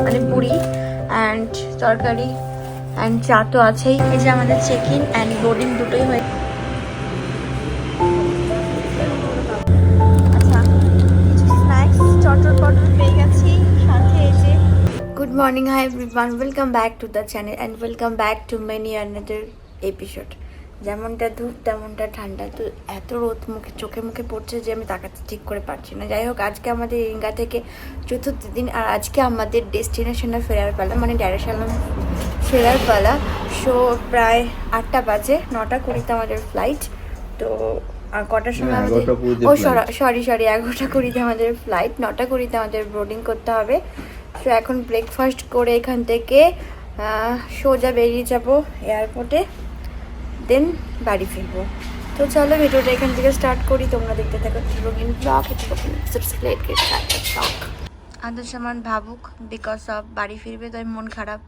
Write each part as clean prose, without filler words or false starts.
মানে পুরি অ্যান্ড তরকারি অ্যান্ড চা তো আছেই। এই যে আমাদের চেক ইন অ্যান্ড বোর্ডিং দুটোই হয়ে আচ্ছা, কিছু স্ন্যাক্স চটর পটর পেয়ে গেছি সাথে। এই যে good morning, hi everyone, welcome back to the channel and welcome back to many another episode. যেমনটা ধূপ তেমনটা ঠান্ডা, তো এত রোদ চোখে মুখে পড়ছে যে আমি তাকাতে ঠিক করে পারছি না। যাই হোক, আজকে আমাদের ইঙ্গা থেকে চতুর্থ দিন, আর আজকে আমাদের ডেস্টিনেশনে ফেরার পালা, মানে ডাইরেকশন ফেরার পালা। সো প্রায় 8টা বাজে, 9টা 20তে আমাদের ফ্লাইট। তো আর কটার সময় আমাদের, ও সরি 11টা 20তে আমাদের ফ্লাইট, 9টা 20তে আমাদের বোর্ডিং করতে হবে। সো এখন ব্রেকফাস্ট করে এখান থেকে সোজা বেরিয়ে যাব এয়ারপোর্টে, দেন বাড়ি ফিরবো। তো চলো ভিডিওটা এখান থেকে স্টার্ট করি, তোমরা দেখতে থাকো রঙিন ব্লগ। সাবস্ক্রাইব করে ব্লগ। আদার সামান ভাবুক বিকজ অফ বাড়ি ফিরবে, তাই মন খারাপ।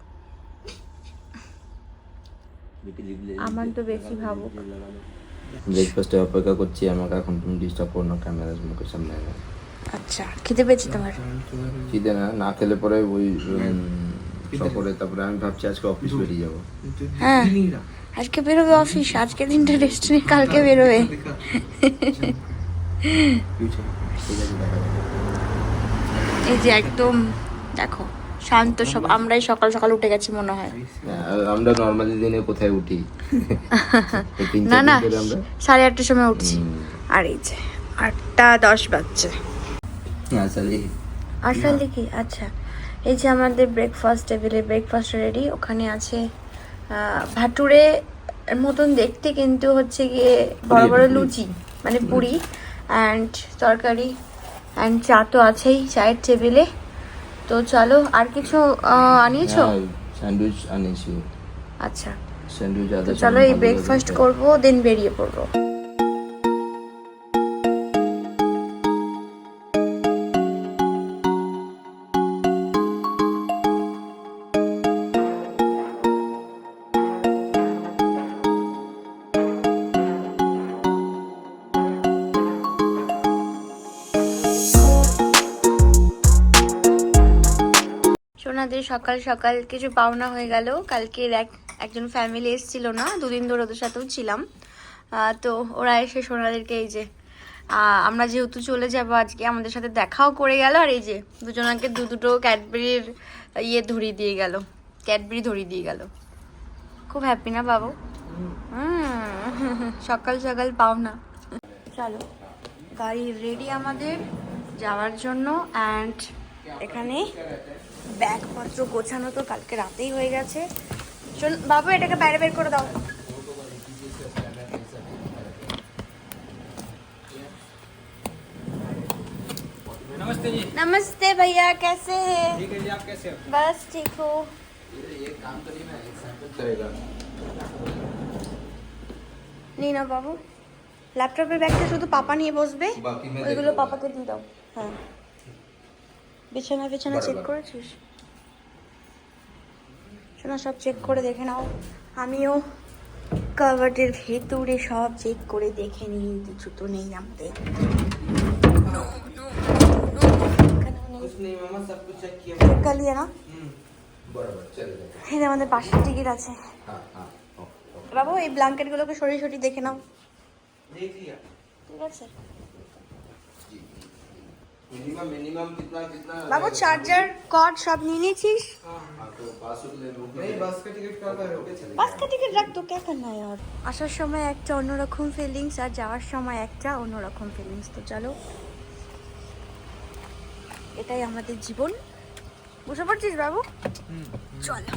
আমার তো বেশি ভাবুক। ব্রেকফাস্টে অপেক্ষা করছি, আমাকে এখন তুমি ডিস্টার্ব করো না ক্যামেরার মুখের সামনে। আচ্ছা, খিদে পেয়েছি তোমার? খিদে না খেলে পরে ওই সকালে, তারপরে আমি ভাবছি আজকে অফিস বেরিয়ে যাবো। হ্যাঁ, আজকে বেরোবে অফিস, আজকে দিনটা রেস্ট নিয়ে কালকে বেরোবে। এই যে একদম দেখো শান্ত, সব আমরাই সকাল সকাল উঠে গেছি মনে হয়। আমরা নর্মালি দিনে কোথায় উঠি? না 8:30 সময় উঠছি। আর এই যে 8:10 বাজছে আসলে কি। আচ্ছা, এই যে আমাদের ব্রেকফাস্ট টেবিলে ব্রেকফাস্ট রেডি। ওখানে আছে ভাটুরে মতন দেখতে, কিন্তু হচ্ছে গিয়ে বড় বড় লুচি, মানে পুরি অ্যান্ড তরকারি অ্যান্ড চা তো আছেই চায়ের টেবিলে। তো চলো, আর কিছু আনিয়েছো? স্যান্ডউইচ আনিয়েছি। আচ্ছা, স্যান্ডউইচ তো চলো এই ব্রেকফাস্ট করবো, দেন বেরিয়ে পড়বো। সোনাদের সকাল সকাল কিছু পাওনা হয়ে গেল। কালকে একজন ফ্যামিলি এসেছিল না, দুদিন ধরে ওদের সাথেও ছিলাম। তো ওরা এসে সোনাদেরকে, এই যে আমরা যেহেতু চলে যাবো আজকে, আমাদের সাথে দেখাও করে গেল। আর এই যে দুজনকে দুটো ক্যাডবেরির ধরিয়ে দিয়ে গেল, ক্যাডবেরি ধরিয়ে দিয়ে গেল। খুব হ্যাপি না বাবু? সকাল সকাল পাওনা। চলো, গাড়ি রেডি আমাদের যাওয়ার জন্য। অ্যান্ড এখানে ব্যাগপত্র গোছানো তো কালকে রাতেই হয়ে গেছে। বাবু, এটাকে বাইরে বের করে দাও। नमस्ते जी। नमस्ते भैया, कैसे हैं? ठीक है जी, आप कैसे हो? बस ठीक हो। एक काम करिए ना, एक सैंपल चलेगा। নি না বাবু, ল্যাপটপের ব্যাগটা শুধু পাপা নিয়ে বসবে, বাকি मैं ওইগুলো देख পাপাকে দিয়ে দাও। হ্যাঁ, বিছানা চেক করেছিস? শোনা, সব চেক করে দেখে নাও। আমিও কাভার্ডের ভেতরে সব চেক করে দেখে নিই, কিছু তো নেই আমাদের। कुछ नहीं मामा, सब कुछ चेक किया। চেক कर लिया ना? बराबर चलेगा। এই যে আমাদের পাশের টিকিট আছে। हाँ हाँ বাবু, এই ব্ল্যাঙ্কেটগুলোকে সরিয়ে সরিয়ে দেখে নাও। देख लिया। ঠিক আছে मिनिमम कितना कितना? বাবু, চার্জার কর্ড সব নিয়ে নিয়েছিস? हाँ तो बासुक ले लो। नहीं, बस का टिकट का होके चले। বাস কা টিকিট রাখ তো, কে করনা है यार। আসার সময় একটা অন্যরকম ফিলিংস, আর যাওয়ার সময় একটা অন্যরকম ফিলিংস। তো চলো, এটাই আমাদের জীবন। বুঝতে পারছিস বাবু? চলো।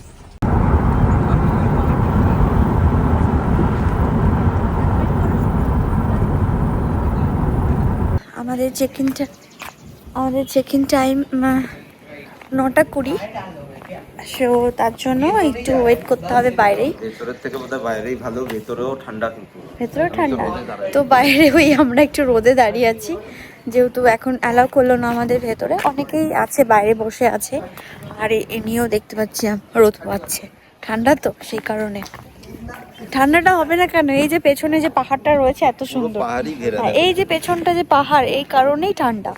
আমাদের চেক ইন টাইম 9টা 20। সো তার জন্য একটু ওয়েট করতে হবে বাইরেই। ভেতরের থেকে বোধহয় বাইরেই ভালো, ভেতরেও ঠান্ডা, কিন্তু ভেতরেও ঠান্ডা। তো বাইরে ওই আমরা একটু রোদে দাঁড়িয়ে আছি, যেহেতু এখন অ্যালাউ করলো না আমাদের ভেতরে। অনেকেই আছে বাইরে বসে আছে, আর এ নিয়েও দেখতে পাচ্ছি রোদ পাচ্ছে, ঠান্ডা তো সেই কারণে। ঠান্ডাটা হবে না কেন? এই যে পেছনে যে পাহাড়টা রয়েছে এত সুন্দর, হ্যাঁ, এই যে পেছনটা যে পাহাড়, এই কারণেই ঠান্ডা।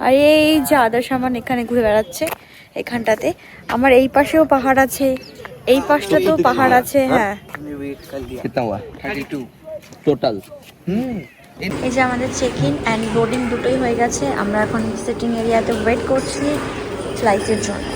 আর এই যে আদার সামান এখানে ঘুরে বেড়াচ্ছে, এখানটাতে। আমার এই পাশেও পাহাড় আছে, এই পাশটাতেও পাহাড় আছে। হ্যাঁ, कितना हुआ 32 टोटल। এই যে আমাদের চেক ইন অ্যান্ড বোর্ডিং দুটোই হয়ে গেছে। আমরা এখন সিটিং এরিয়াতে ওয়েট করছি ফ্লাইটের জন্য।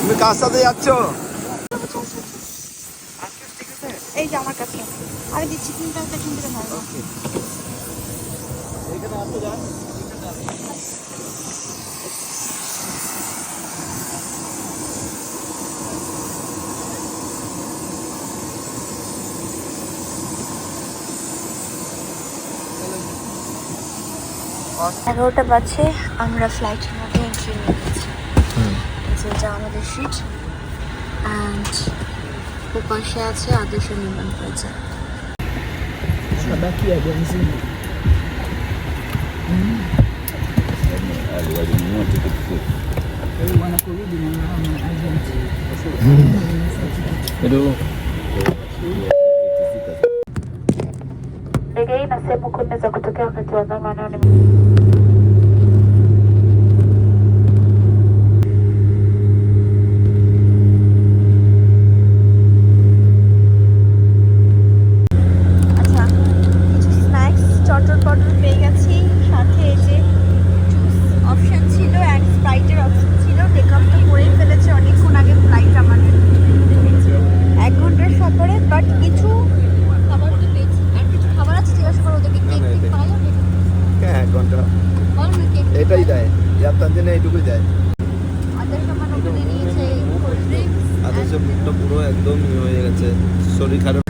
তুমি কার সাথে যাচ্ছ? এই যে আমার কাছে আরে দিচ্ছি, তিনটা কিনতে হয়। এগারোটা বাজছে, আমরা ফ্লাইটের মধ্যে এন্ট্রি নিয়ে নিয়েছি। যেটা আমাদের সিট অ্যান্ড ও পাশে আছে আদর্শ নির্মাণ করেছে। Reggae na sehemu kumi za kutokea wakati wa dhamana ni আচ্ছা, কিছু স্ন্যাক্স চটর পটর পেয়ে গেছি, সাথে এই যে অপশন ছিল অ্যান্ড স্প্রাইটের অপশন ছিল। টেকআপ তো করেই ফেলেছে অনেকক্ষণ আগে ফ্লাইট আমাদের, 1 ঘন্টার সফরে। বাট কিছু খাবার তো পেয়েছি। আর কিছু খাবার আছে জিজ্ঞাসা করো ওদেরকে, কেক খাওয়া যাবে? হ্যাঁ, 1 ঘন্টা বল না, কেক এটাই দেয়, যাত্রার দিনে এইটুকুই দেয়। আদার সামান ওখানে নিয়েছে, কোল্ড ড্রিঙ্কস। আদর্শ মুখটা পুরো একদম হয়ে গেছে, শরীর খারাপ।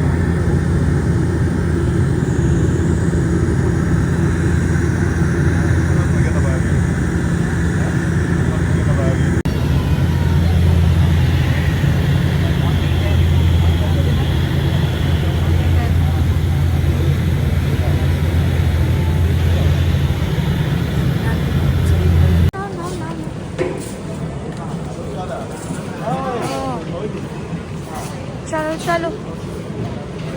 চলো চলো,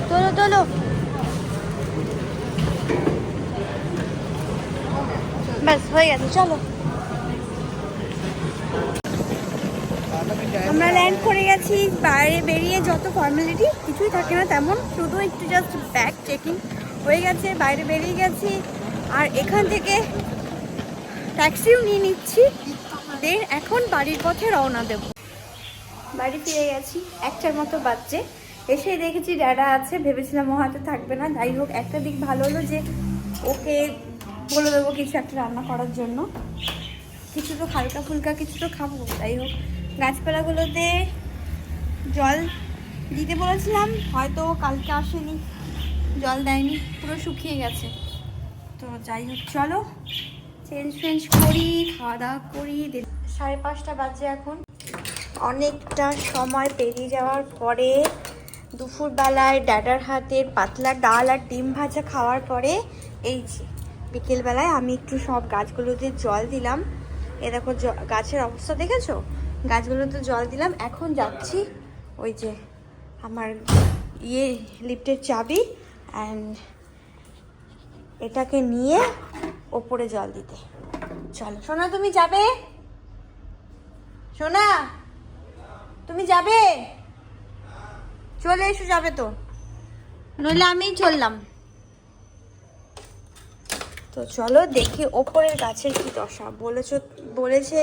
তোলো তোলো। ব্যাস হয়ে গেছে, চলো। আমরা ল্যান্ড করে গেছি। বাইরে বেরিয়ে যত ফর্মালিটি কিছুই থাকে না তেমন, শুধু একটু জাস্ট ব্যাগ চেকিং হয়ে গেছে, বাইরে বেরিয়ে গেছি। আর এখান থেকে ট্যাক্সিও নিয়ে নিচ্ছি, দেন এখন বাড়ির পথে রওনা দেব। বাড়ি ফিরে গেছি, 1টার মতো বাজছে। এসে দেখেছি ড্যাডা আছে, ভেবেছিলাম ও হাতে থাকবে না। যাই হোক, একটা দিক ভালো হলো যে ওকে বলে দেবো কিছু একটা রান্না করার জন্য, কিছু তো হালকা ফুলকা কিছু তো খাবো। যাই হোক, গাছপালাগুলোতে জল দিতে বলেছিলাম, হয়তো কালকে আসেনি, জল দেয়নি, পুরো শুকিয়ে গেছে। তো যাই হোক, চলো চেঞ্জ ফেঞ্জ করি, খাওয়া দাওয়া করি। 5:30 বাজে এখন। অনেকটা সময় পেরিয়ে যাওয়ার পরে দুপুরবেলায় ড্যাডার হাতের পাতলা ডাল আর ডিম ভাজা খাওয়ার পরে এই যে বিকেলবেলায় আমি একটু সব গাছগুলোতে জল দিলাম। এ দেখো গাছের অবস্থা দেখেছো, গাছগুলোতে জল দিলাম। এখন যাচ্ছি ওই যে আমার লিফটের চাবি অ্যান্ড এটাকে নিয়ে ওপরে জল দিতে। চলো সোনা, তুমি যাবে? সোনা, তুমি যাবে? চলে এসো, যাবে তো, নইলে আমিই চললাম। তো চলো দেখি ওপরের গাছের কি দশা। বলেছে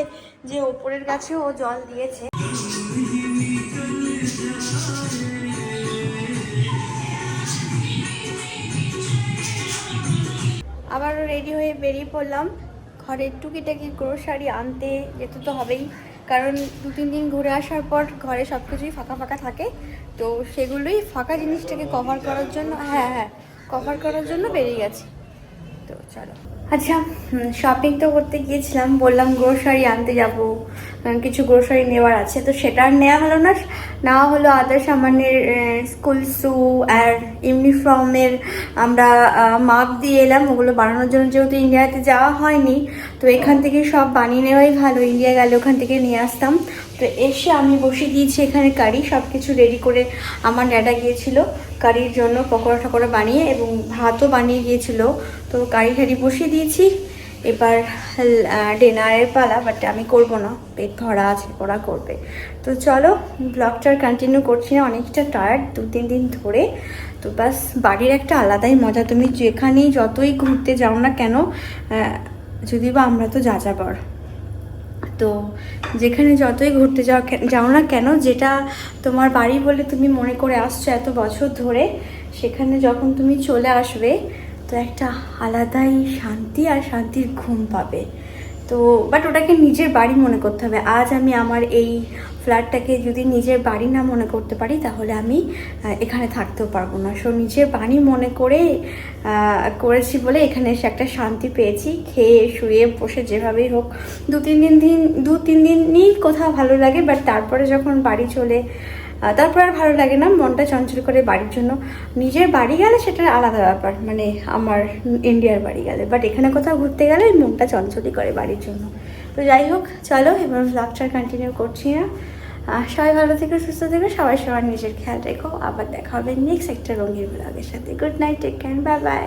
যে ওপরের গাছে ও জল দিয়েছে। আবারও রেডি হয়ে বেরিয়ে পড়লাম। ঘরের টুকিটাকি গ্রোসারি আনতে যেতে তো হবেই, কারণ 2-3 দিন ঘুরে আসার পর ঘরে সব কিছুই ফাঁকা ফাঁকা থাকে। তো সেগুলোই ফাঁকা জিনিসটাকে কভার করার জন্য কভার করার জন্য বেরিয়ে গেছি। তো চলো। আচ্ছা, শপিং তো করতে গিয়েছিলাম, বললাম গ্রোসারি আনতে যাব, কিছু গ্রোসারি নেওয়ার আছে, তো সেটা আর নেওয়া হলো না। নেওয়া হলো আদার সামানের স্কুল শু আর ইউনিফর্মের আমরা মাপ দিয়ে এলাম, ওগুলো বানানোর জন্য। যেহেতু ইন্ডিয়াতে যাওয়া হয়নি, তো এখান থেকে সব বানিয়ে নেওয়াই ভালো, ইন্ডিয়া গেলে ওখান থেকে নিয়ে আসতাম। তো এসে আমি বসে দিয়েছি এখানে কারি, সব কিছু রেডি করে। আমার ড্যাডা গিয়েছিল কারির জন্য পকোড়া টকোড়া বানিয়ে, এবং ভাতও বানিয়ে গিয়েছিল। তো কারি ঠারি বসিয়ে দিয়েছি, এবার ডিনারের পালা, বাট আমি করব না, পেট ভরা আছে, ওরা করবে। তো চলো, ব্লগটার কন্টিনিউ করছি না, অনেকটা টায়ার্ড 2-3 দিন ধরে। তো বাস বাড়ির একটা আলাদাই মজা, তুমি যেখানেই যতই ঘুরতে যাও না কেন, যদি বা আমরা তো যাযাবর, তো যেখানে যতই ঘুরতে যাও না কেন, যেটা তোমার বাড়ি বলে তুমি মনে করে আসছো এত বছর ধরে, সেখানে যখন তুমি চলে আসবে, তো একটা আলাদাই শান্তি আর শান্তির ঘুম পাবে। তো বাট ওটাকে নিজের বাড়ি মনে করতে হবে। আজ আমি আমার এই ফ্ল্যাটটাকে যদি নিজের বাড়ি না মনে করতে পারি, তাহলে আমি এখানে থাকতেও পারবো না। সো নিজের বাড়ি মনে করে করেছি বলে এখানে এসে একটা শান্তি পেয়েছি। খেয়ে শুয়ে বসে যেভাবেই হোক 2-3 দিনই কোথাও ভালো লাগে, বাট তারপরে যখন বাড়ি চলে, তারপর আর ভালো লাগে না, মনটা চঞ্চল করে বাড়ির জন্য। নিজের বাড়ি গেলে সেটা আলাদা ব্যাপার, মানে আমার ইন্ডিয়ার বাড়ি গেলে, বাট এখানে কোথাও ঘুরতে গেলে মনটা চঞ্চলই করে বাড়ির জন্য। তো যাই হোক, চলো এবার ব্লগটা কন্টিনিউ করছি না। সবাই ভালো থেকো, সুস্থ থেকো, সবাই সবার নিজের খেয়াল রেখো। আবার দেখা হবে নেক্সট একটা রঙিন ব্লগের সাথে। Good night, take care, bye by.